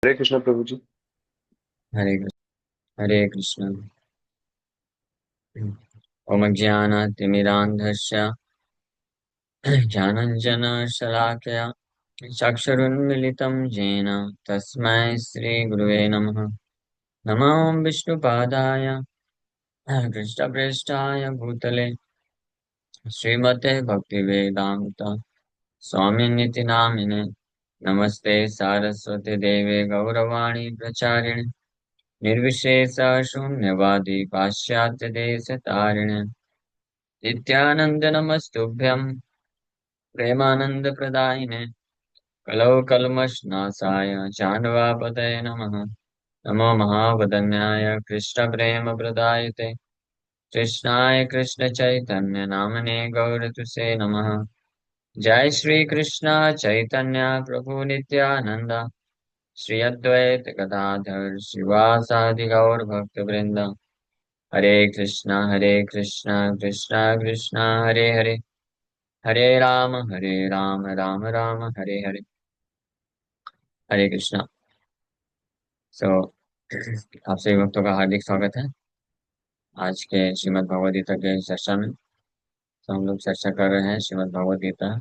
हरे कृष्ण प्रभु जी। हरे कृष्ण। हरे कृष्ण। ओम ज्ञानातिमिरान्धस्य ज्ञानाञ्जनशलाकया चक्षुरुन्मिलितं येन तस्मै श्रीगुरुवे नमः। नमो विष्णुपादाय कृष्णप्रेष्ठाय भूतले श्रीमते भक्तिवेदान्त स्वामिनिति नामिने। नमस्ते सारस्वती देवे गौरवाणी प्रचारिणे निर्विशेष शून्यवादी पाश्चात्य देश तारिणे। नित्यानंद नमस्तुभ्यं प्रेमानंदप्रदायिने कलौ कल्मषनाशाय चान्वापतये नमः। नमो महावदन्याय कृष्णप्रेमप्रदायते कृष्णाय कृष्णचैतन्य नामने गौरतुसे नमः। जय श्री कृष्ण चैतन्य प्रभु नित्यानंद श्री अद्वैत गदाधर शिवासादि गौर भक्त वृंद। हरे कृष्णा कृष्णा कृष्णा हरे हरे, हरे राम राम राम हरे हरे। हरे कृष्णा। सो आप सभी भक्तों का हार्दिक स्वागत है आज के श्रीमद् भगवद गीता के चर्चा में। तो हम लोग चर्चा कर रहे हैं श्रीमद् भगवद गीता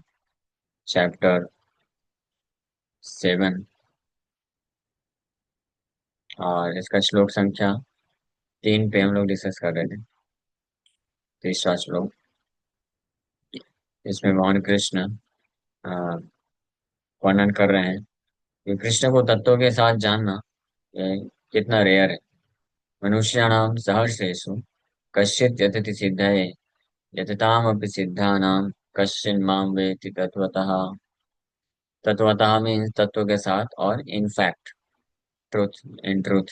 चैप्टर 7, और इसका श्लोक संख्या 3 पे हम लोग डिस्कस कर रहे थे। तीसरा श्लोक, इसमें भगवान कृष्ण अ, वर्णन कर रहे हैं कि कृष्ण को तत्वों के साथ जानना ये कितना रेयर है। मनुष्याणाम सहस्रेषु कश्चित् यतति सिद्धये यततामपि सिद्धानां कश्चिन् मां वेत्ति तत्वतः। तत्वतः मीन्स तत्व के साथ, और in fact, truth, in truth,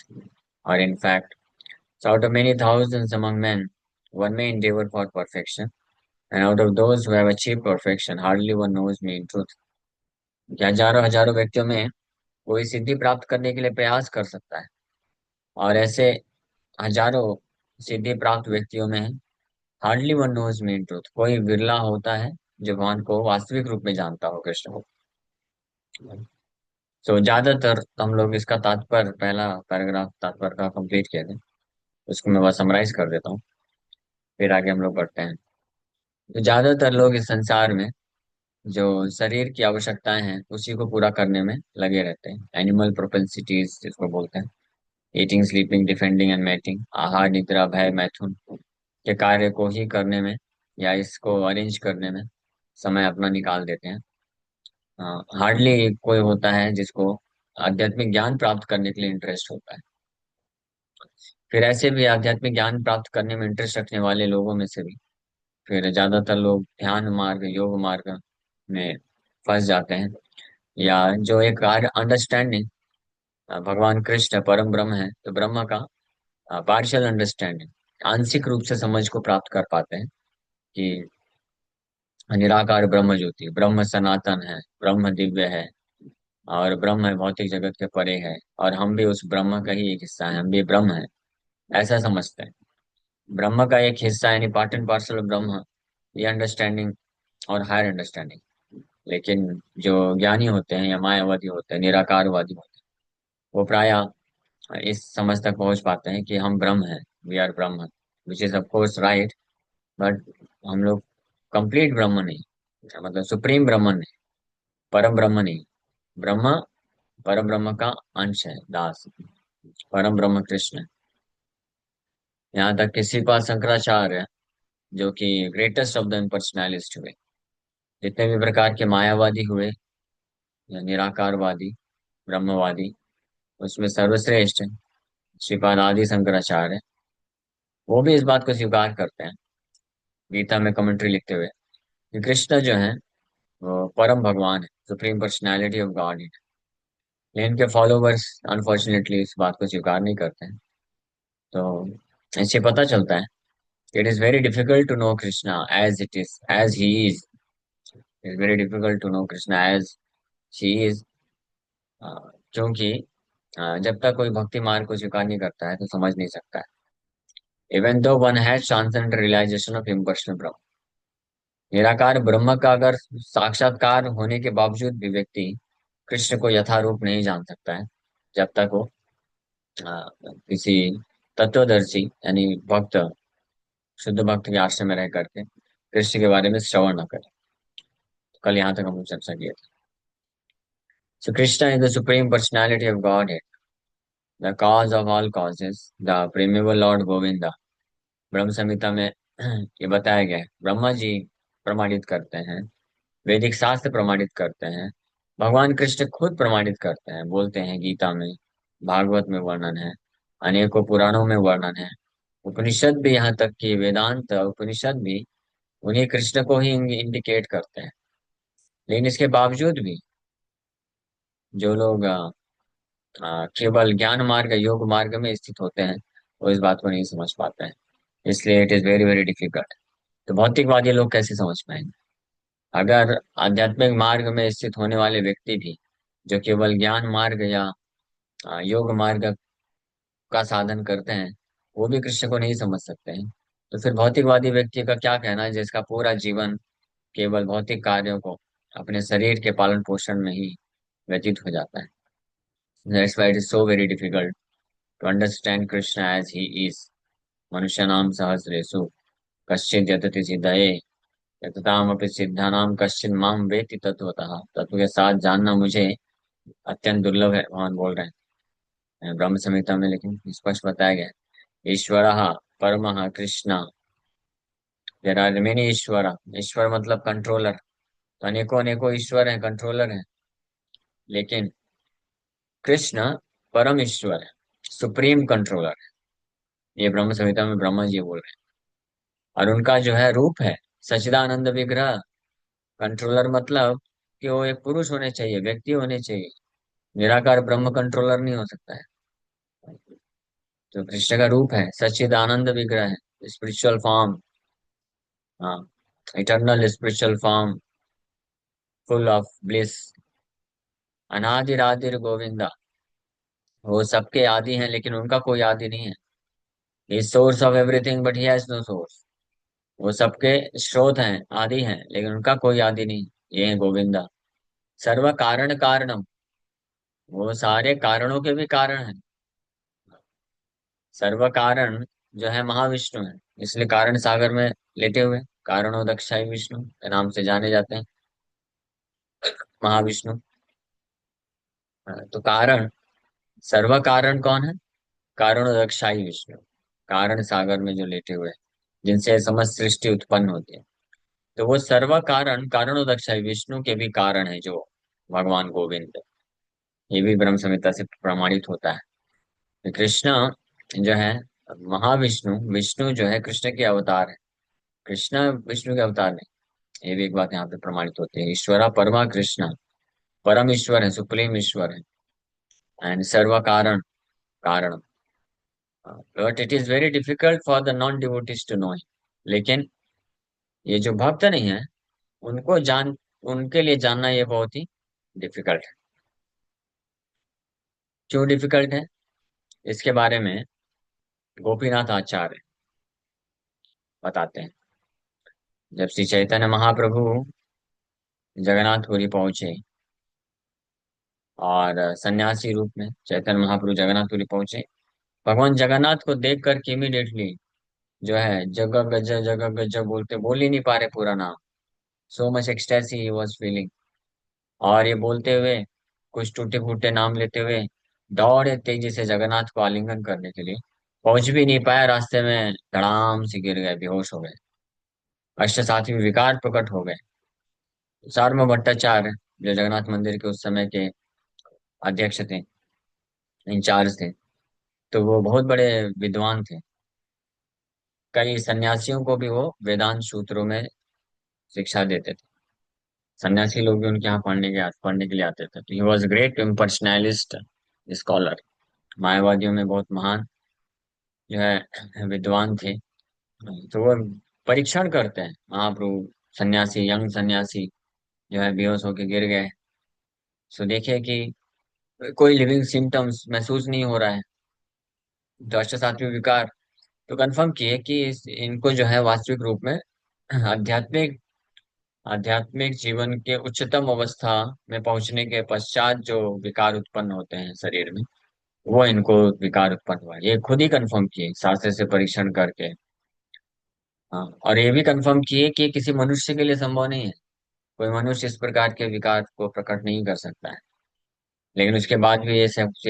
और in fact. So out of many thousands among men, one may endeavor for perfection, and out of those who have achieved perfection, hardly one knows me in truth. कि हजारों हजारों व्यक्तियों में कोई सिद्धि प्राप्त करने के लिए प्रयास कर सकता है, और ऐसे हजारों सिद्धि प्राप्त व्यक्तियों में hardly one knows me in truth, कोई विरला होता है जो भगवान को वास्तविक रूप में जानता हो, कृष्ण को। तो ज्यादातर हम लोग इसका तात्पर्य, पहला पैराग्राफ तात्पर्य का कंप्लीट किया था, उसको मैं बस समराइज कर देता हूँ, फिर आगे हम लोग बढ़ते हैं। तो ज्यादातर लोग इस संसार में जो शरीर की आवश्यकताएं हैं उसी को पूरा करने में लगे रहते हैं। एनिमल प्रोपेंसिटीज जिसको बोलते हैं, eating, sleeping, defending and mating, आहार, निद्रा, भय, मैथुन के कार्य को ही करने में, या इसको अरेंज करने में समय अपना निकाल देते हैं। हार्डली कोई होता है जिसको आध्यात्मिक ज्ञान प्राप्त करने के लिए इंटरेस्ट होता है। फिर ऐसे भी आध्यात्मिक ज्ञान प्राप्त करने में इंटरेस्ट रखने वाले लोगों में से भी फिर ज्यादातर लोग ध्यान मार्ग, योग मार्ग में फंस जाते हैं, या जो एक अंडरस्टैंडिंग भगवान कृष्ण परम ब्रह्म है, तो ब्रह्म का पार्शियल अंडरस्टैंडिंग, आंशिक रूप से समझ को प्राप्त कर पाते हैं कि निराकार ब्रह्म ज्योति, ब्रह्म सनातन है, ब्रह्म दिव्य है, और ब्रह्म भौतिक जगत के परे है, और हम भी उस ब्रह्म का ही एक हिस्सा है, हम भी ब्रह्म है, ऐसा समझते हैं। ब्रह्म का एक हिस्सा यानी पार्ट एंड पार्सल ब्रह्म, ये अंडरस्टैंडिंग और हायर अंडरस्टैंडिंग। लेकिन जो ज्ञानी होते हैं या मायावादी होते हैं, निराकारवादी होते हैं, वो प्राय इस समझ तक पहुंच पाते हैं कि हम ब्रह्म हैं, we are Brahma, which is of course right. But हम लोग कंप्लीट ब्रह्म नहीं, मतलब सुप्रीम ब्रह्म नहीं, परम ब्रह्म नहीं। ब्रह्म परम ब्रह्म का अंश है, दास, परम ब्रह्म कृष्ण। यहाँ तक कि श्रीपाद शंकराचार्य, जो कि ग्रेटेस्ट ऑफ द इम्पर्सनैलिस्ट हुए, जितने भी प्रकार के मायावादी हुए या निराकारवादी, ब्रह्मवादी, उसमें सर्वश्रेष्ठ श्रीपाद आदि शंकराचार्य, वो भी इस बात को स्वीकार करते हैं गीता में कमेंट्री लिखते हुए कि कृष्ण जो है वो परम भगवान है, सुप्रीम पर्सनैलिटी ऑफ गॉड है। लेकिन इनके फॉलोवर्स अनफॉर्चुनेटली इस बात को स्वीकार नहीं करते हैं। तो इससे पता चलता है it is very difficult to know Krishna as it is, as he is. It is very difficult to know Krishna as he is, क्योंकि जब तक कोई भक्ति मार्ग को स्वीकार नहीं करता है तो समझ नहीं सकता है। Even though one has transcendent realisation of impersonal Brahman, निराकार ब्रह्म का अगर साक्षात्कार होने के बावजूद भी व्यक्ति कृष्ण को यथारूप नहीं जान सकता है, जब तक वो किसी तत्वदर्शी यानी भक्त, शुद्ध भक्त के आश्रम में रह करके कृष्ण के बारे में श्रवण न करे। तो कल यहाँ तक हम लोग चर्चा किए थे। So Krishna is the supreme personality of God, the cause of all causes, the primeval lord Govinda. Brahma Samhita में ये बताया गया है, ब्रह्मा जी प्रमाणित करते हैं, वैदिक शास्त्र प्रमाणित करते हैं, भगवान कृष्ण खुद प्रमाणित करते हैं, बोलते हैं गीता में, भागवत में वर्णन है, अनेकों पुराणों में वर्णन है, उपनिषद भी, यहाँ तक कि वेदांत उपनिषद भी उन्हीं कृष्ण को ही इंडिकेट करते हैं। लेकिन इसके बावजूद भी जो लोग केवल ज्ञान मार्ग योग मार्ग में स्थित होते हैं, वो इस बात को नहीं समझ पाते हैं। इसलिए it is very very difficult. तो भौतिकवादी लोग कैसे समझ पाएंगे? अगर आध्यात्मिक मार्ग में स्थित होने वाले व्यक्ति भी जो केवल ज्ञान मार्ग या योग मार्ग का साधन करते हैं, वो भी कृष्ण को नहीं समझ सकते हैं, तो फिर भौतिकवादी व्यक्ति का क्या कहना है, जिसका पूरा जीवन केवल भौतिक कार्यों को, अपने शरीर के पालन पोषण में ही व्यतीत हो जाता है। That's why it is so very difficult to understand Krishna as he is. मनुष्याणाम सहस्रेषु कश्चित् यतति सिद्धये, यततामपि सिद्धानां कश्चित् माम वेत्ति तत्वतः। तत्व के साथ जानना मुझे अत्यंत दुर्लभ है, भगवान बोल रहे हैं ब्रह्म संहिता में, लेकिन स्पष्ट बताया गया है। ईश्वर परम कृष्ण, देर आर मेनी ईश्वर। ईश्वर मतलब कंट्रोलर, तो अनेकों अनेकों ईश्वर हैं, कंट्रोलर हैं, लेकिन कृष्ण परम ईश्वर है, सुप्रीम कंट्रोलर है। ये ब्रह्म संहिता में ब्रह्मा जी बोल रहे हैं। और उनका जो है रूप है सच्चिदानंद विग्रह। कंट्रोलर मतलब कि वो एक पुरुष होने चाहिए, व्यक्ति होने चाहिए, निराकार ब्रह्म कंट्रोलर नहीं हो सकता है। तो कृष्ण का रूप है सच्चिदानंद विग्रह है, स्पिरिचुअल फॉर्म। हाँ, eternal spiritual form, full of bliss, अनादिरादिर गोविंदा। वो सबके आदि हैं, लेकिन उनका कोई आदि नहीं है। He source of everything but he has no source. वो सबके स्रोत हैं, आदि हैं, लेकिन उनका कोई आदि नहीं। ये है गोविंदा। सर्व कारण कारणम, वो सारे कारणों के भी कारण हैं। सर्व कारण जो है महाविष्णु है, इसलिए कारण सागर में लेटे हुए कारणोदक्षाई विष्णु के नाम से जाने जाते हैं महाविष्णु। तो कारण, सर्व कारण कौन है? कारणोदक्षाई विष्णु, कारण सागर में जो लेटे हुए हैं, जिनसे समस्त सृष्टि उत्पन्न होती है। तो वो सर्व कारण कारणोदक्षाई विष्णु के भी कारण है, जो भगवान गोविंद। ये भी ब्रह्म संहिता से प्रमाणित होता है। तो कृष्ण जो है महाविष्णु, विष्णु जो है कृष्ण के अवतार है, कृष्ण विष्णु के अवतार नहीं। ये भी एक बात यहाँ पे प्रमाणित होती है। ईश्वरा परमा कृष्ण, परम ईश्वर है, सुप्रीम ईश्वर है, एंड सर्व कारण कारण। But it is very difficult for the non devotees to know. लेकिन ये जो भक्त नहीं है, उनको जान, उनके लिए जानना ये बहुत ही डिफिकल्ट है। क्यों डिफिकल्ट है? इसके बारे में गोपीनाथ आचार्य बताते हैं। जब श्री चैतन्य महाप्रभु जगन्नाथपुरी पहुंचे, और सन्यासी रूप में चैतन्य महाप्रभु जगन्नाथपुरी पहुंचे, भगवान जगन्नाथ को देख करके इमीडिएटली जो है जगह गज बोलते, बोल ही नहीं पा रहे पूरा नाम। So much ecstasy he was feeling. और ये बोलते हुए, कुछ टूटे फूटे नाम लेते हुए दौड़े तेजी से जगन्नाथ को आलिंगन करने के लिए, पहुंच भी नहीं पाया, रास्ते में धड़ाम से गिर गए, बेहोश हो गए। अष्टसात्विक विकार प्रकट हो गए। सार्वभौम भट्टाचार्य जो जगन्नाथ मंदिर के उस समय के अध्यक्ष थे, इंचार्ज थे, तो वो बहुत बड़े विद्वान थे। कई सन्यासियों को भी वो वेदांत सूत्रों में शिक्षा देते थे। सन्यासी लोग भी उनके यहाँ पढ़ने के लिए आते थे। तो ही वॉज ग्रेट पर्सनैलिस्ट, स्कॉलर। मायावादियों में बहुत महान जो है विद्वान थे। तो वो परीक्षण करते हैं महाप्रभु, सन्यासी, यंग सन्यासी जो है बेहोश होके गिर गए। सो देखे कि कोई लिविंग सिम्टम्स महसूस नहीं हो रहा है, तो अष्टसात्विक विकार। तो कंफर्म किए कि इनको जो है वास्तविक रूप में आध्यात्मिक आध्यात्मिक जीवन के उच्चतम अवस्था में पहुंचने के पश्चात जो विकार उत्पन्न होते हैं शरीर में, वो इनको विकार उत्पन्न हुआ, ये खुद ही कंफर्म किए शास्त्र से परीक्षण करके। हाँ, और ये भी कंफर्म किए कि किसी मनुष्य के लिए संभव नहीं है, कोई मनुष्य इस प्रकार के विकार को प्रकट नहीं कर सकता है। लेकिन उसके बाद भी ये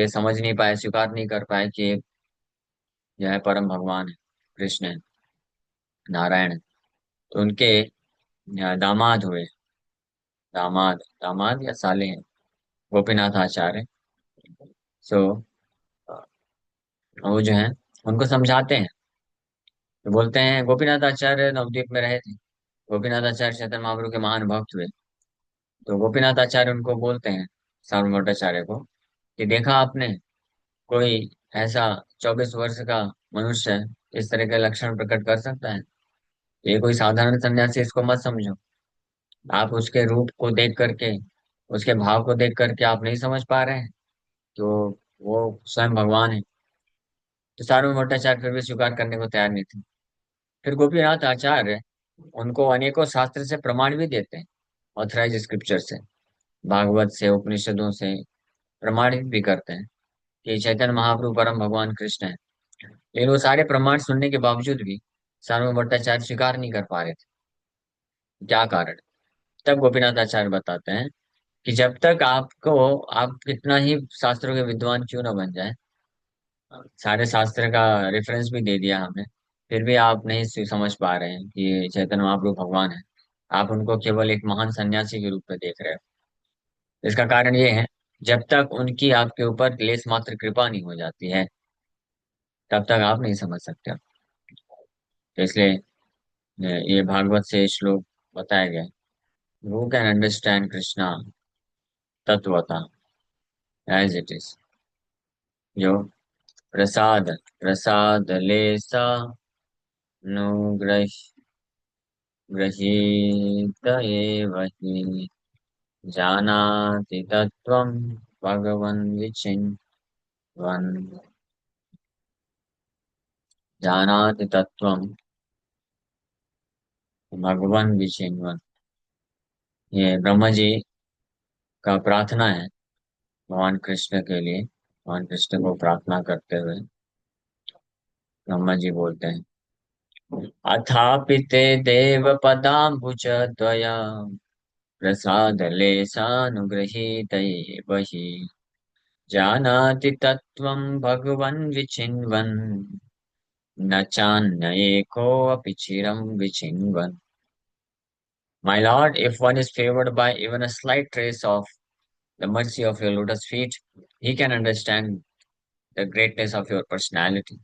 समझ नहीं पाए, स्वीकार नहीं कर पाए कि यह परम भगवान है, कृष्ण है, नारायण है। तो उनके दामाद हुए, दामाद दामाद या साले हैं, गोपीनाथ आचार्य। सो वो जो है उनको समझाते हैं। तो बोलते हैं, गोपीनाथ आचार्य नवद्वीप में रहे थे, गोपीनाथ आचार्य चैतन्य महाप्रभु के महान भक्त हुए। तो गोपीनाथ आचार्य उनको बोलते हैं, सार्वभौम भट्टाचार्य को, कि देखा आपने, कोई ऐसा 24 वर्ष का मनुष्य इस तरह के लक्षण प्रकट कर सकता है? ये कोई साधारण सन्यासी इसको मत समझो। आप उसके रूप को देख करके, उसके भाव को देख करके आप नहीं समझ पा रहे हैं, तो वो स्वयं भगवान है। तो सार्वभौम भट्टाचार्य फिर भी स्वीकार करने को तैयार नहीं थे। फिर गोपीनाथ आचार्य उनको अनेकों शास्त्र से प्रमाण भी देते हैं, ऑथराइज स्क्रिप्चर से, भागवत से, उपनिषदों से प्रमाणित भी करते हैं कि चैतन्य महाप्रभु परम भगवान कृष्ण है। लेकिन वो सारे प्रमाण सुनने के बावजूद भी सार्वभौम भट्टाचार्य स्वीकार नहीं कर पा रहे थे। क्या कारण? तब गोपीनाथ आचार्य बताते हैं कि जब तक आपको, आप कितना ही शास्त्रों के विद्वान क्यों न बन जाए, सारे शास्त्र का रेफरेंस भी दे दिया हमने, फिर भी आप नहीं समझ पा रहे हैं कि ये चैतन्य महाप्रभु भगवान है। आप उनको केवल एक महान सन्यासी के रूप में देख रहे हो। इसका कारण ये है, जब तक उनकी आपके ऊपर लेस मात्र कृपा नहीं हो जाती है, तब तक आप नहीं समझ सकते हो। तो इसलिए ये भागवत से श्लोक बताया गया, हु कैन अंडरस्टैंड कृष्णा तत्वता एज इट इज, जो प्रसाद प्रसाद लेसा नुग्रह गृहीत एव हि जानाति तत्त्वं भगवन् विचिन्वन्, जानाति तत्त्वं भगवन् विचिन्वन्। ये ब्रह्मा जी का प्रार्थना है भगवान कृष्ण के लिए। भगवान कृष्ण को प्रार्थना करते हुए ब्रह्मा जी बोलते हैं, अथापि ते देव पदाम्बुज द्वयम् प्रसादलेशानुगृहीत एव हि जानाति तत्त्वं भगवन् विचिन्वन्, न चान्येकोऽपि चिरं विचिन्वन्। My Lord, if one is favored by even a slight trace of the mercy of your lotus feet, he can understand the greatness of your personality.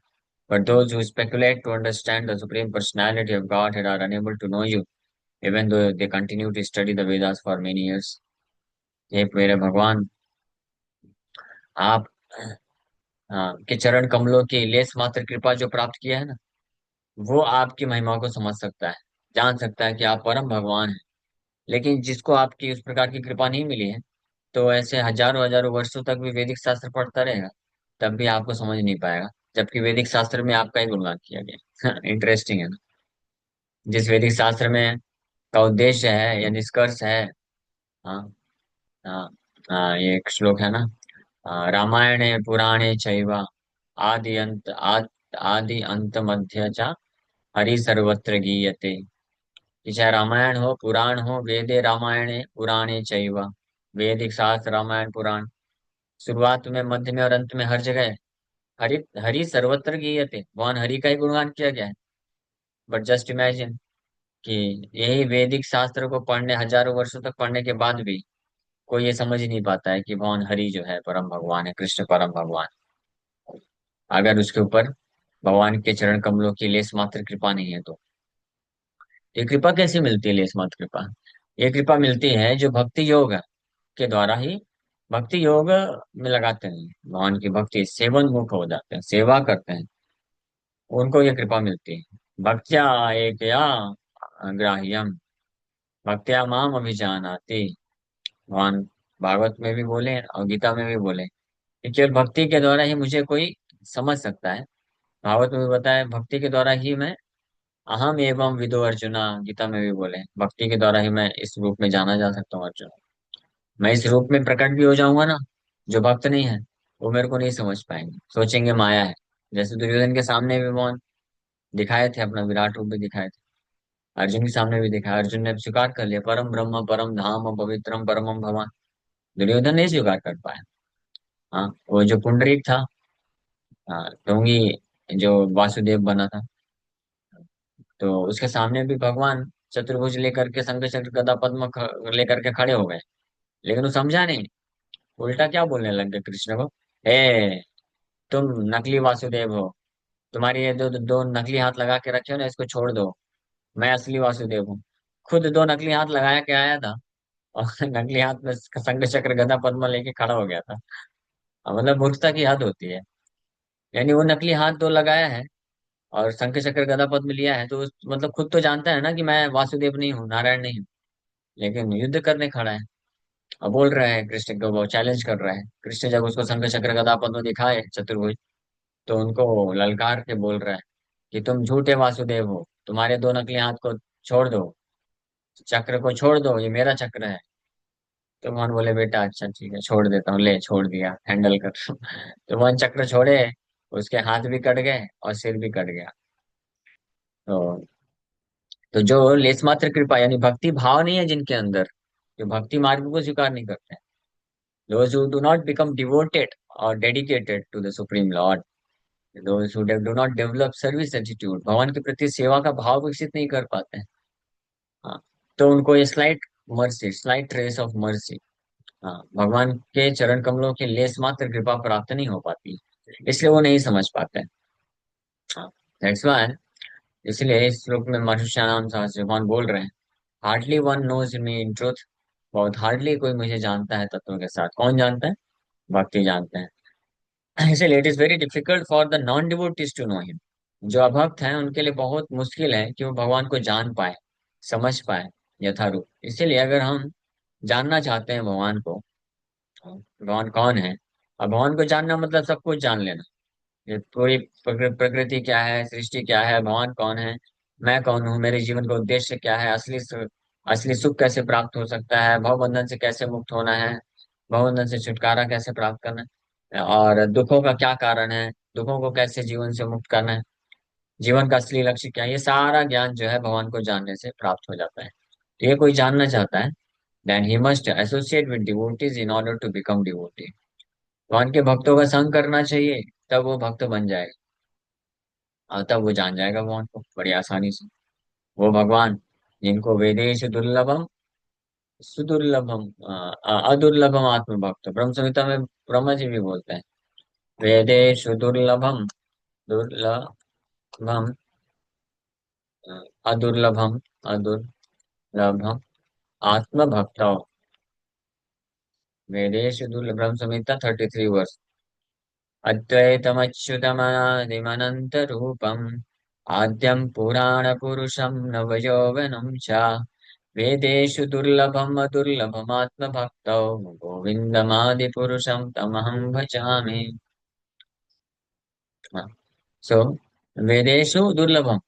But those who speculate to understand the supreme personality of Godhead are unable to know you, even though they continue to study the Vedas for many years. हे मेरे भगवान, आप के चरण कमलों की less मात्र कृपा जो प्राप्त किया है ना, वो आपकी महिमा को समझ सकता है, जान सकता है कि आप परम भगवान हैं। लेकिन जिसको आपकी उस प्रकार की कृपा नहीं मिली है, तो ऐसे हजारों हजारों वर्षों तक भी वैदिक शास्त्र पढ़ता रहेगा, तब भी आपको समझ नहीं पाएगा, जबकि वैदिक शास्त्र में आपका ही गुणगान किया गया। इंटरेस्टिंग है ना? जिस वैदिक शास्त्र में का उद्देश्य है या निष्कर्ष है। हाँ, हाँ, हाँ, ये एक श्लोक है ना, रामायणे पुराणे चैव आदि अंत मध्य च हरि सर्वत्र गीयते। कि चाहे रामायण हो, पुराण हो, वेदे रामायणे पुराणे चैव, वैदिक शास्त्र रामायण पुराण, शुरुआत में, मध्य में और अंत में हर जगह हरि हरि सर्वत्र गीयते, भगवान हरि का ही गुणगान किया गया है। बट जस्ट इमेजिन कि यही वैदिक शास्त्र को पढ़ने, हजारों वर्षों तक पढ़ने के बाद भी कोई ये समझ ही नहीं पाता है कि भगवान हरि जो है परम भगवान है, कृष्ण परम भगवान। अगर उसके ऊपर भगवान के चरण कमलों की लेस मात्र कृपा नहीं है तो ये कृपा कैसे मिलती है? लेस मात्र कृपा, ये कृपा मिलती है जो भक्ति योग के द्वारा ही, भक्ति योग में लगाते हैं, भगवान की भक्ति सेवन मुख हो जाते हैं, सेवा करते हैं, उनको ये कृपा मिलती है। भक्त्या एक या ग्राह्यम, भक्त्या माम अभिजानाति, भगवान भागवत में भी बोले और गीता में भी बोले कि केवल भक्ति के द्वारा ही मुझे कोई समझ सकता है। भागवत में भी बताया, भक्ति के द्वारा ही मैं, अहम एवं विदो अर्जुना, गीता में भी बोले, भक्ति के द्वारा ही मैं इस रूप में जाना जा सकता हूँ अर्जुन। मैं इस रूप में प्रकट भी हो जाऊंगा ना, जो भक्त नहीं है वो मेरे को नहीं समझ पाएंगे, सोचेंगे माया है। जैसे दुर्योधन के सामने भी भगवान दिखाए थे, अपना विराट रूप भी दिखाए थे। अर्जुन के सामने भी दिखाया, अर्जुन ने स्वीकार कर लिया, परम ब्रह्म परम धाम पवित्रम परमम भगवान। दुर्योधन नहीं स्वीकार कर पाया। हाँ, वो जो पुंडरीक था, हाँ ढोंगी, जो वासुदेव बना था, तो उसके सामने भी भगवान चतुर्भुज लेकर के शंख चक्र गदा पद्म लेकर के खड़े हो गए। लेकिन वो समझा नहीं, उल्टा क्या बोलने लग गए कृष्ण को, ए तुम नकली वासुदेव हो, तुम्हारी ये दो नकली हाथ लगा के रखे हो ना, इसको छोड़ दो, मैं असली वासुदेव हूँ। खुद दो नकली हाथ लगाया के आया था, और नकली हाथ में शंख चक्र गदा पद्म लेके खड़ा हो गया था। मतलब मूर्खता की हद होती है। यानी वो नकली हाथ दो लगाया है और शंख चक्र गदा पद्म लिया है, तो मतलब खुद तो जानता है ना कि मैं वासुदेव नहीं हूँ, नारायण नहीं हूँ, लेकिन युद्ध करने खड़ा है। और बोल रहा है कृष्ण को, वो चैलेंज कर रहा है। कृष्ण जब उसको शंख चक्र गदा पद्म दिखाए चतुर्भुज, तो उनको ललकार के बोल रहा है कि तुम झूठे वासुदेव हो, तुम्हारे दो नकली हाथ को छोड़ दो, चक्र को छोड़ दो, ये मेरा चक्र है। तो भगवान बोले बेटा अच्छा ठीक है, छोड़ देता हूँ, ले छोड़ दिया, हैंडल कर। तो भगवान चक्र छोड़े, उसके हाथ भी कट गए और सिर भी कट गया। तो जो लेस मात्र कृपा यानी भक्ति भाव नहीं है जिनके अंदर, जो भक्ति मार्ग को स्वीकार नहीं करते, those who do not become devoted or dedicated to the supreme lord, those who do not develop service attitude, भगवान के प्रति सेवा का भाव विकसित नहीं कर पाते हैं। हाँ, तो उनको ये slight mercy, slight trace of mercy, हाँ भगवान के चरण कमलों की लेस मात्र कृपा प्राप्त नहीं हो पाती, इसलिए वो नहीं समझ पाते हैं। हाँ, दैट्स व्हाई, इसलिए इस श्लोक में मनुष्याणाम सहस्त्र भगवान बोल रहे हैं, hardly one knows me in truth, बहुत हार्डली कोई मुझे जानता है तत्वों के साथ। कौन जानता है? भक्ति जानते हैं। इसलिए it is very difficult for the non devotees to know him, जो अभक्त हैं उनके लिए बहुत मुश्किल है कि वो भगवान को जान पाए, समझ पाए यथारूप। इसीलिए अगर हम जानना चाहते हैं भगवान को, भगवान कौन है, अब भगवान को जानना मतलब सब कुछ जान लेना, ये पूरी प्रकृति क्या है, सृष्टि क्या है, भगवान कौन है, मैं कौन हूँ, मेरे जीवन का उद्देश्य क्या है, असली सुख कैसे प्राप्त हो सकता है, भवबंधन से कैसे मुक्त होना है, भवबंधन से छुटकारा कैसे प्राप्त करना है, और दुखों का क्या कारण है, दुखों को कैसे जीवन से मुक्त करना है, जीवन का असली लक्ष्य क्या है, ये सारा ज्ञान जो है भगवान को जानने से प्राप्त हो जाता है। तो ये कोई जानना चाहता है, then he must associate with devotees in order to become devotee. भगवान के भक्तों का संग करना चाहिए, तब वो भक्त बन जाएगा, और तब वो जान जाएगा भगवान को बड़ी आसानी से। वो भगवान जिनको वेदेश दुर्लभम सुदुर्लभम अदुर्लभम आत्म भक्त, ब्रह्म संहिता में ब्रह्मा जी भी बोलते हैं, वेदेश दुर्लभम दुर्लभम अदुर्लभम अदुर्लभम आत्म भक्त, वेदेश दुर्लभ, ब्रह्म संहिता 33 वर्ष। अद्वैतमच्युतमनादिमनंत रूपम आद्यम पुराण पुरुषम नवयौवनम च वेदेषु दुर्लभम अदुर्लभमात्म भक्तौ गोविन्दमादिपुरुषं तमहं भजामि। सो वेदेषु दुर्लभम,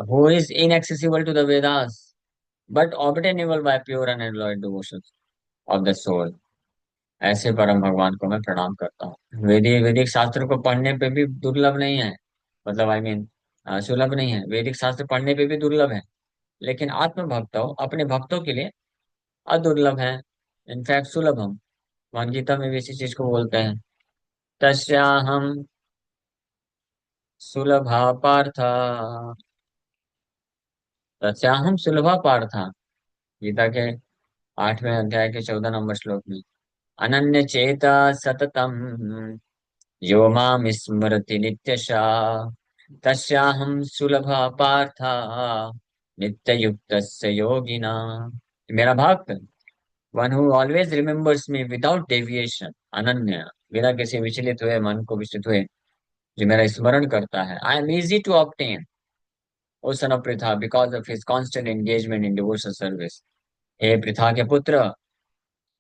who is inaccessible to the Vedas but obtainable by pure and unalloyed devotion of the soul, ऐसे परम भगवान को मैं प्रणाम करता हूँ। वैदिक शास्त्र को पढ़ने पे भी दुर्लभ नहीं है, मतलब आई मीन सुलभ नहीं है, वैदिक शास्त्र पढ़ने पे भी दुर्लभ है, लेकिन आत्म भक्तों अपने भक्तों के लिए अदुर्लभ है, इनफैक्ट सुलभम। भगवद गीता में भी इसी चीज को बोलते हैं, तस्याहम सुलभा पार्थ, तस्याहम सुलभा पार्थ, गीता के 8वें अध्याय के 14 नंबर श्लोक में, अनन्य चेता सततम यो माम स्मरति नित्यशा तस्याहम सुलभा पार्थ नित्य युक्त योगिना। मेरा भक्त, one who always remembers me without deviation, अनन्य, बिना किसी विचलित हुए, मन को विचलित हुए, जो मेरा स्मरण करता है, I am easy to obtain O son of Pritha because of his constant engagement in devotional service. हे पृथा के पुत्र,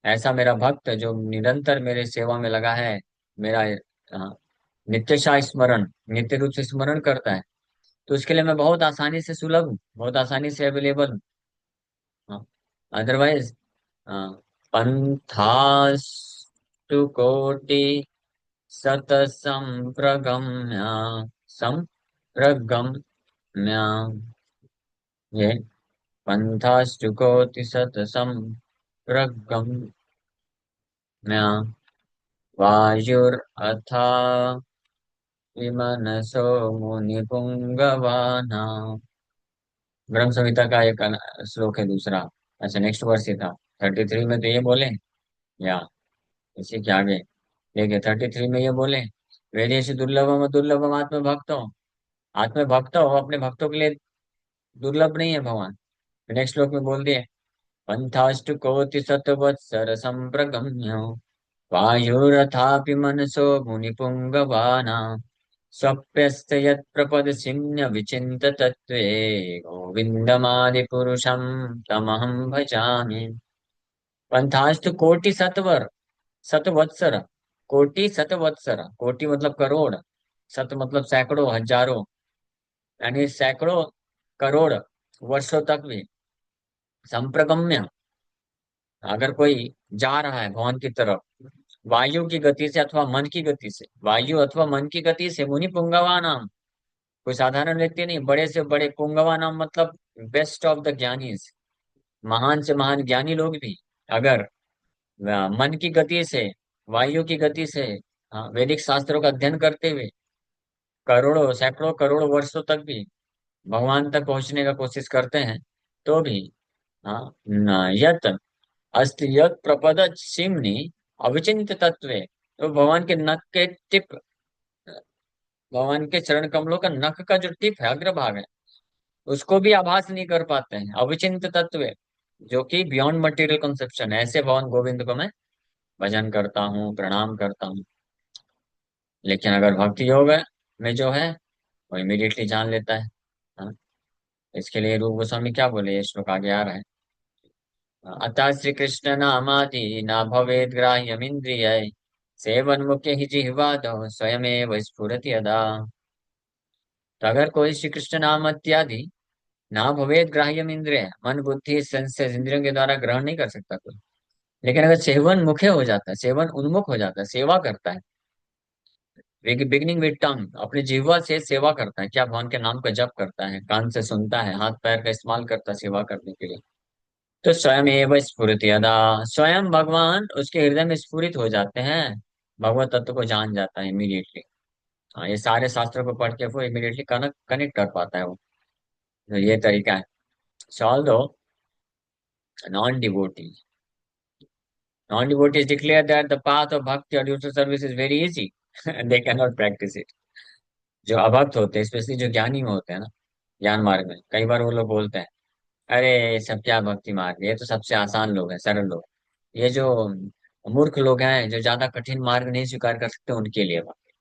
ऐसा मेरा भक्त जो निरंतर मेरे सेवा में लगा है, मेरा नित्यशा स्मरण, नित्य रूप से स्मरण करता है, तो उसके लिए मैं बहुत आसानी से सुलभ हूँ, बहुत आसानी से अवेलेबल हूँ। अदरवाइज पंथास कोटि शतसम्प्रगम्य संप्रगम्य ये पंथास्तु कोटि शतसम्प्रगम्य वायुरथा विमनसो मुनिपुंगवानाम्। ब्रह्म संहिता का एक श्लोक है दूसरा। अच्छा, नेक्स्ट वर्ष ही था। 33 में तो ये बोले, या इसी के आगे देखिए 33 में ये बोले, वेदेश दुर्लभम दुर्लभम आत्म भक्तो। आत्म भक्त हो, अपने भक्तों के लिए दुर्लभ नहीं है भगवान। नेक्स्ट श्लोक में बोल दिए, पंथाष्ट कोटि शतवत्सर संप्रगम्य वायुरथापि मनसो मुनिपुंगवानाम् स्वप्यस्त यत्प्रपदसिम्न विचिन्त तत्त्वे गोविन्दमादिपुरुषं तमहं भजामि। पंथास्तु कोटि सतवर शतवत्सर, कोटि शतवत्सर, कोटि मतलब करोड़, शत मतलब सैकड़ों हजारों, यानी सैकड़ों करोड़ वर्षों तक भी संप्रगम्य, अगर कोई जा रहा है भवन की तरफ वायु की गति से अथवा मन की गति से, वायु अथवा मन की गति से, मुनि पुंगवा नाम, कोई साधारण व्यक्ति नहीं, बड़े से बड़े पुंगवा नाम मतलब बेस्ट ऑफ द ज्ञानीज, महान से महान ज्ञानी लोग भी अगर मन की गति से, वायु की गति से, हाँ, वैदिक शास्त्रों का अध्ययन करते हुए करोड़ों सैकड़ों करोड़ वर्षों तक भी भगवान तक पहुंचने का कोशिश करते हैं, तो भी हाँ, यत अस्ति यत प्रपद सिमनी अविचिंत तत्वे, तो भगवान के नख के टिप, भगवान के चरण कमलों का नख का जो टिप है, अग्रभाग है, उसको भी आभास नहीं कर पाते हैं। अविचिंत तत्व जो कि बियॉन्ड मटेरियल कंसेप्शन है, ऐसे भगवान गोविंद को मैं भजन करता हूँ, प्रणाम करता हूँ। लेकिन अगर भक्ति योग में जो है वो इमीडिएटली जान लेता है। हाँ, इसके लिए रूप गोस्वामी क्या बोले, ये श्लोक आगे आ रहा है। अतः श्री कृष्ण नामादि न भवेद ग्राह्यमिंद्रिय सेवन मुख्य ही जिह्वादो स्वयमेव स्फुरति यदा। तो अगर कोई श्री कृष्ण नाम इत्यादि ना भवेद ग्राह्यम इंद्रिय, मन बुद्धि सेंसेस इंद्रियों के द्वारा ग्रहण नहीं कर सकता कोई। लेकिन अगर सेवन मुखे हो जाता है, सेवन उन्मुख हो जाता है, सेवा करता है, बिगिनिंग विद टंग, अपनी जिह्वा से सेवा करता है, क्या भगवान के नाम का जप करता है, कान से सुनता है, हाथ पैर का इस्तेमाल करता है सेवा करने के लिए, तो स्वयं एवं स्फुरित यदा, स्वयं भगवान उसके हृदय में स्फुरित हो जाते हैं, भगवत तत्व को जान जाता है इमीडिएटली। हाँ, ये सारे शास्त्रों को पढ़ के वो इमीडिएटली कनेक्ट कनेक्ट कर पाता है वो। तो ये तरीका है। सॉल्व दो non devotee, non-devotees declare that the path of bhakti or devotional service is very easy and they cannot practice it। जो अभक्त होते हैं, स्पेशली जो ज्ञानी में होते हैं ना, ज्ञान मार्ग में, कई बार वो लोग बोलते हैं, अरे ये सब क्या भक्ति मार्ग है, ये तो सबसे आसान लोग हैं, सरल लोग, ये जो मूर्ख लोग हैं जो ज्यादा कठिन मार्ग नहीं स्वीकार कर सकते उनके लिए भक्ति।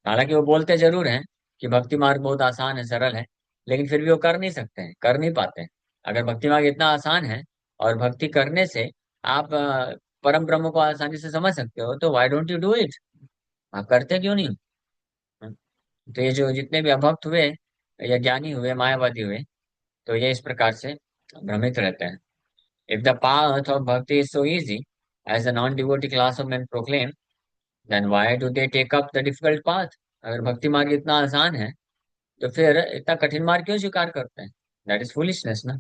हालांकि वो बोलते जरूर हैं कि भक्ति मार्ग बहुत आसान है, सरल है, लेकिन फिर भी वो कर नहीं सकते हैं, कर नहीं पाते हैं। अगर भक्ति मार्ग इतना आसान है और भक्ति करने से आप परम ब्रह्म को आसानी से समझ सकते हो, तो why don't you do it, आप करते क्यों नहीं। तो ये जो जितने भी अभक्त हुए या ज्ञानी हुए, मायावादी हुए, तो ये इस प्रकार से भ्रमित रहते हैं। If the path of bhakti is so easy as the non devotee class of man proclaim, then why do they take up the difficult path. अगर भक्ति मार्ग इतना आसान है तो फिर इतना कठिन मार्ग क्यों स्वीकार करते हैं, दैट इज फुलिशनेस ना।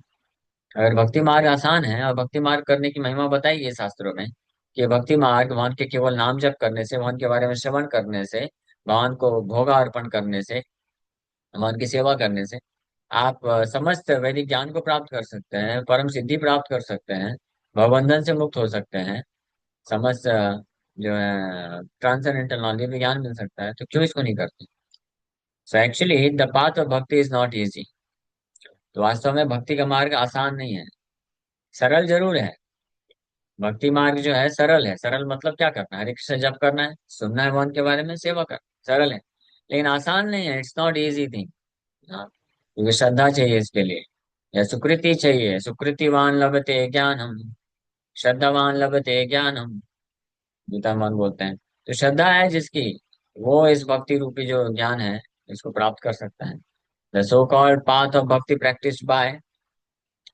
अगर भक्ति मार्ग आसान है और भक्ति मार्ग करने की महिमा बताई है शास्त्रों में, कि भक्ति मार्ग भगवान के केवल नाम जप करने से, भगवान के बारे में श्रवण करने से, भगवान को भोगा अर्पण करने से, भगवान की सेवा करने से आप समस्त वैदिक ज्ञान को प्राप्त कर सकते हैं, परम सिद्धि प्राप्त कर सकते हैं, भवबंधन से मुक्त हो सकते हैं, समस्त जो है ट्रांसेंडेंटल नॉलेज ज्ञान मिल सकता है, तो क्यों इसको नहीं करते। So actually the path of bhakti is not easy. तो वास्तव में भक्ति का मार्ग आसान नहीं है, सरल जरूर है। भक्ति मार्ग जो है सरल है, सरल मतलब क्या करना है, हरे कृष्ण जप करना है, सुनना है भगवान के बारे में, सेवा करना, सरल है। लेकिन आसान नहीं है, इट्स नॉट इजी थिंग। हाँ, क्योंकि श्रद्धा चाहिए इसके लिए, या सुकृति चाहिए, सुकृतिवान लभते ज्ञानम, श्रद्धावान लभते ज्ञानम, गीता भगवान बोलते हैं। तो श्रद्धा है जिसकी, वो इस भक्ति रूपी जो ज्ञान है इसको प्राप्त कर सकता है। The so called path of bhakti practice by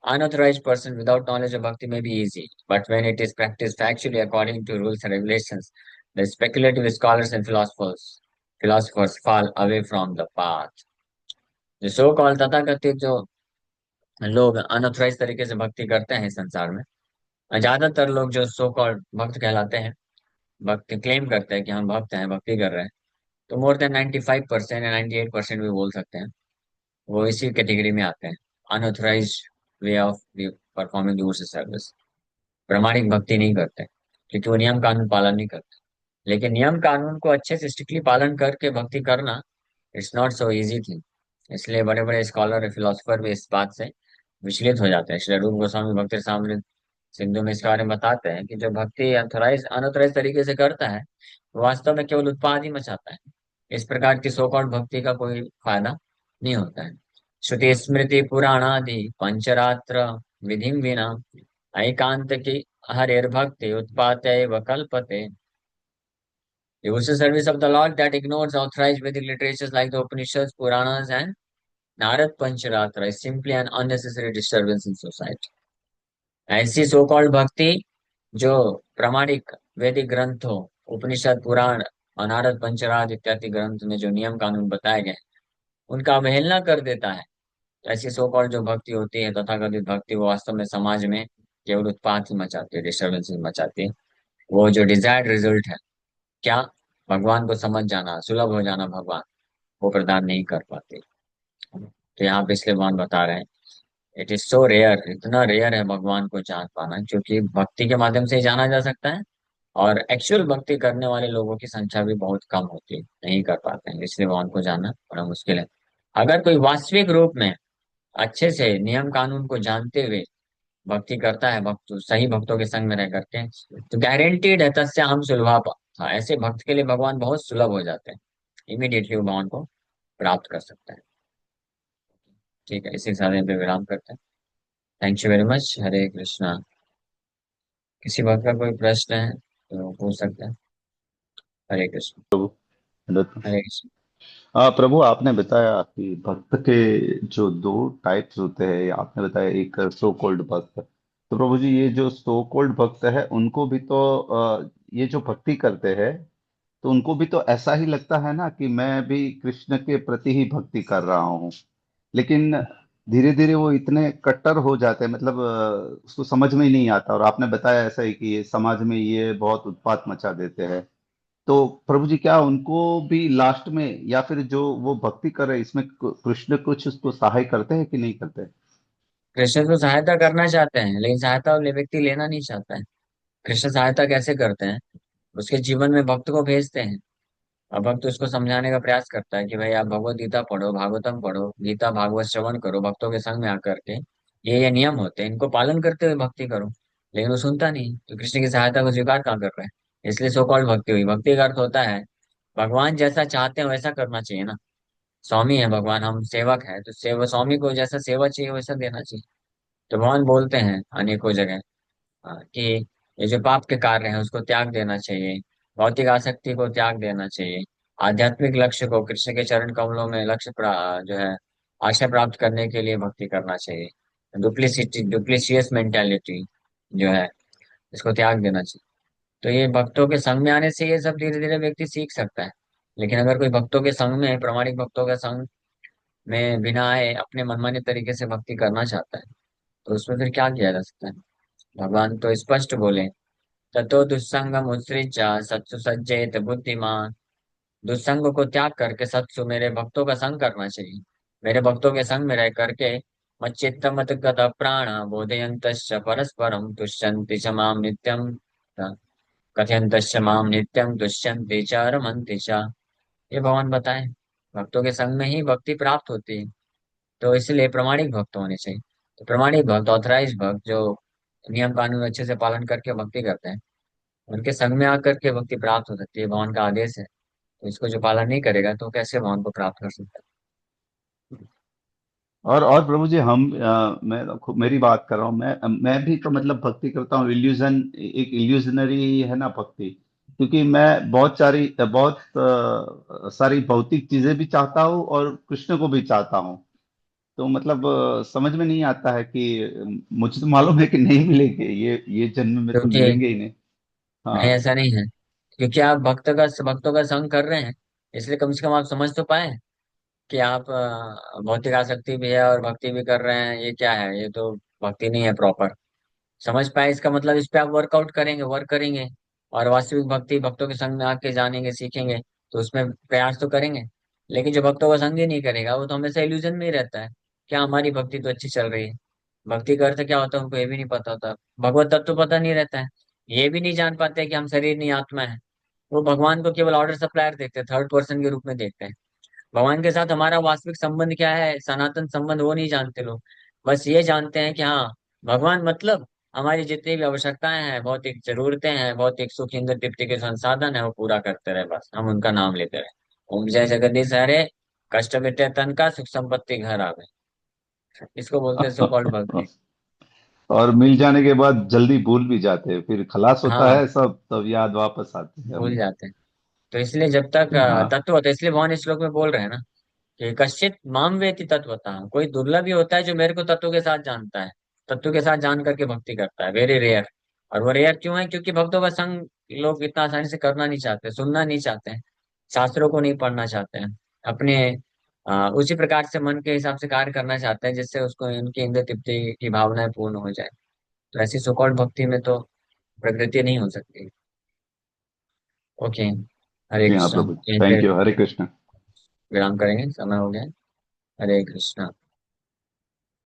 Unauthorized person without knowledge of bhakti may be easy, but when it is practiced factually according to rules and regulations, the speculative scholars and philosophers fall away from the path. जो सो call तथाकथित जो लोग unauthorized तरीके से भक्ति करते हैं संसार में, ज्यादातर लोग जो सो कॉल्ड भक्त कहलाते हैं, भक्त क्लेम करते हैं कि हम भक्त हैं, भक्ति कर रहे हैं, तो मोर देन 95% या 98% भी बोल सकते हैं, वो इसी कैटेगरी में आते हैं, unauthorised way of performing devotional service. प्रामाणिक भक्ति नहीं करते क्योंकि वो नियम कानून पालन नहीं करते। लेकिन नियम कानून को अच्छे से स्ट्रिक्टली पालन करके भक्ति करना, it's not so easy thing. इसलिए बड़े बड़े स्कॉलर और फिलोसफर भी इस बात से विचलित हो जाते हैं। श्री रूप गोस्वामी भक्ति रामामृत सिंधु में इसके बारे में बताते हैं कि जो भक्ति अनऑथराइज तरीके से करता है, वो वास्तव में केवल उत्पाद ही मचाता है। इस प्रकार की सो कॉल्ड भक्ति का कोई फायदा नहीं होता है। श्रुति स्मृति पुराणादि पंचरात्र विधि विना एकांत की हरिर्भक्ति उत्पाते व कल्पते। The usual service of the Lord that ignores authorized Vedic literatures like the Upanishads, Puranas, and Narad Pancharatra is simply an unnecessary disturbance in society. ऐसी सो कॉल्ड भक्ति जो प्रामाणिक वैदिक ग्रंथों, उपनिषद, पुराण और नारद पंचराज इत्यादि ग्रंथ में जो नियम कानून बताए गए, उनका अवहेलना कर देता है। ऐसी सो कॉल्ड जो भक्ति होती है, तथाकथित भक्ति, वो वास्तव में समाज में केवल उत्पात ही मचाती है, डिस्टर्बेंस मचाती है। वो जो डिजायर्ड रिजल्ट है, क्या, भगवान को समझ जाना, सुलभ हो जाना भगवान, वो प्रदान नहीं कर पाते। तो यहाँ पे इसलिए भगवान बता रहे हैं, इट इज सो रेयर, इतना रेयर है भगवान को जान पाना, क्योंकि भक्ति के माध्यम से ही जाना जा सकता है। और एक्चुअल भक्ति करने वाले लोगों की संख्या भी बहुत कम होती है, नहीं कर पाते हैं, इसलिए भगवान को जानना बड़ा मुश्किल है। अगर कोई वास्तविक रूप में अच्छे से नियम कानून को जानते हुए भक्ति करता है, भक्त सही भक्तों के संग में रह करके, तो गारंटीड है तस्य हम सुलभा था, ऐसे भक्त के लिए भगवान बहुत सुलभ हो जाते हैं, इमीडिएटली वो भगवान को प्राप्त कर सकता है। ठीक है, इसी के साथ यहाँ पे विराम करते हैं। Thank you very much. Hare Krishna. किसी बात का कोई प्रश्न है तो पूछ सकते हैं। हरे कृष्ण। प्रभु दत्त। हरे कृष्ण। प्रभु आपने बताया कि भक्त के जो दो टाइप्स होते हैं, आपने बताया एक सो कॉल्ड भक्त। तो प्रभु जी, ये जो सो कॉल्ड भक्त है उनको भी तो ये जो भक्ति करते हैं, तो उनको भी तो ऐसा ही लगता है ना कि मैं भी कृष्ण के प्रति ही भक्ति कर रहा हूँ। लेकिन धीरे धीरे वो इतने कट्टर हो जाते हैं, मतलब उसको समझ में ही नहीं आता। और आपने बताया ऐसा ही कि ये समाज में ये बहुत उत्पात मचा देते हैं। तो प्रभु जी, क्या उनको भी लास्ट में, या फिर जो वो भक्ति कर रहे हैं इसमें कृष्ण कुछ उसको सहाय करते हैं कि नहीं करते? कृष्ण तो सहायता करना चाहते हैं, लेकिन सहायता वाले व्यक्ति लेना नहीं चाहता है। कृष्ण सहायता कैसे करते हैं, उसके जीवन में भक्त को भेजते हैं, और भक्त उसको समझाने का प्रयास करता है कि भाई आप भगवत गीता पढ़ो, भागवतम पढ़ो, गीता भागवत श्रवण करो, भक्तों के संग में आकर के ये नियम होते हैं, इनको पालन करते हुए भक्ति करो। लेकिन वो सुनता नहीं, तो कृष्ण की सहायता को स्वीकार कहाँ कर रहा है। इसलिए सो कॉल्ड भक्ति हुई। भक्ति का अर्थ होता है भगवान जैसा चाहते हैं वैसा करना चाहिए ना। स्वामी है भगवान, हम सेवक हैं, तो स्वामी को जैसा सेवा चाहिए वैसा देना चाहिए। तो भगवान बोलते हैं अनेकों जगह कि ये जो पाप के कार्य हैं उसको त्याग देना चाहिए, भौतिक आसक्ति को त्याग देना चाहिए, आध्यात्मिक लक्ष्य को, कृष्ण के चरण कमलों में जो है आशा प्राप्त करने के लिए भक्ति करना चाहिए। डुप्लीसियस मेंटेलिटी जो है, इसको त्याग देना चाहिए। तो ये भक्तों के संग में आने से ये सब धीरे धीरे व्यक्ति सीख सकता है। लेकिन अगर कोई भक्तों के संग में, प्रामाणिक भक्तों के संग में बिना आए अपने मनमाने तरीके से भक्ति करना चाहता है, तो उसमें फिर क्या किया जा सकता है। भगवान तो स्पष्ट बोले, ततो दुस्संगम उत्सृज्य सत्सु सज्जेत बुद्धिमान। दुस्संग को त्याग करके सत्सु, मेरे भक्तों का संग करना चाहिए। मेरे भक्तों के संग में रह करके मच्चित्त मत गत प्राण बोधयंत परस्परम तुष्यन्ति च माम नित्यम कथयंत माम नित्यम तुष्यन्ति च रमन्ति च। ये भगवान बताए, भक्तों के संग में ही भक्ति प्राप्त होती है। तो इसलिए प्रामाणिक भक्त होने चाहिए। तो प्रामाणिक भक्त, ऑथराइज भक्त, जो नियम कानून अच्छे से पालन करके भक्ति करते हैं, उनके संग में आकर के भक्ति प्राप्त हो सकती है, भगवान का आदेश है। तो इसको जो पालन नहीं करेगा तो कैसे भगवान को प्राप्त कर सकता और प्रभु जी, मेरी बात कर रहा हूँ। मैं भी तो मतलब भक्ति करता हूँ। इल्यूजन, एक इल्यूजनरी है ना भक्ति। क्योंकि मैं बहुत सारी भौतिक चीजें भी चाहता हूँ और कृष्ण को भी चाहता हूँ। तो मतलब समझ में नहीं आता है कि मुझे तो मालूम है कि नहीं मिलेंगे, ये जन्म में तो क्योंकि मिलेंगे ही नहीं। नहीं, हाँ। ऐसा नहीं है। क्योंकि आप भक्तों का संग कर रहे हैं, इसलिए कम से कम आप समझ तो पाए कि आप भौतिक आसक्ति भी है और भक्ति भी कर रहे हैं, ये क्या है, ये तो भक्ति नहीं है प्रॉपर। समझ पाए, इसका मतलब इस पे आप वर्कआउट करेंगे, वर्क करेंगे, और वास्तविक भक्ति भक्तों के संग में आके जानेंगे, सीखेंगे, तो उसमें प्रयास तो करेंगे। लेकिन जो भक्तों का संग ही नहीं करेगा, वो तो हमेशा इल्यूजन में ही रहता है। क्या हमारी भक्ति तो अच्छी चल रही है, भक्ति का अर्थ क्या होता है उनको ये भी नहीं पता होता, भगवत तत्व तो पता नहीं रहता है, ये भी नहीं जान पाते कि हम शरीर नहीं आत्मा है। वो भगवान को केवल ऑर्डर सप्लायर देखते हैं, थर्ड पर्सन के रूप में देखते हैं। भगवान के साथ हमारा वास्तविक संबंध क्या है, सनातन संबंध, वो नहीं जानते लोग। बस ये जानते हैं कि हाँ, भगवान मतलब हमारी जितनी भी आवश्यकताएं हैं, भौतिक जरूरतें हैं, भौतिक सुख इंद्र तृप्ति के संसाधन है, वो पूरा करते रहे, बस हम उनका नाम लेते रहे। ओम जय जगदीश हरे, कष्ट मिटे तन का, सुख संपत्ति घर आवे। इसको बोलते हैं सो कॉल्ड भक्ति। और मिल जाने के बाद जल्दी भूल भी जाते हैं, फिर खलास होता हाँ, है सब, तब याद वापस आती है भूल हमें। जाते हैं। तो इसलिए जब तक हाँ। तत्व होता है, इसलिए भगवान इस श्लोक में बोल रहे हैं ना कि कश्चित माम वेति तत्वतः, कोई दुर्लभ ही होता है जो मेरे को तत्व के साथ जानता है, तत्व के साथ जान करके भक्ति करता है, वेरी रेयर। और वो रेयर क्यों है? क्योंकि भक्तों का संग लोग इतना आसानी से करना नहीं चाहते, सुनना नहीं चाहते हैं, शास्त्रों को नहीं पढ़ना चाहते हैं, अपने उसी प्रकार से मन के हिसाब से कार्य करना चाहते हैं जिससे उसको उनकी इंद्र तृप्ति की भावनाएं पूर्ण हो जाए। तो ऐसी सुकौल भक्ति में तो प्रकृति नहीं हो सकती। ओके, हरे जी हाँ कृष्ण। प्रभु। यहीं पे थैंक यू, हरे कृष्ण। विराम करेंगे, समय हो गया है। हरे कृष्णा।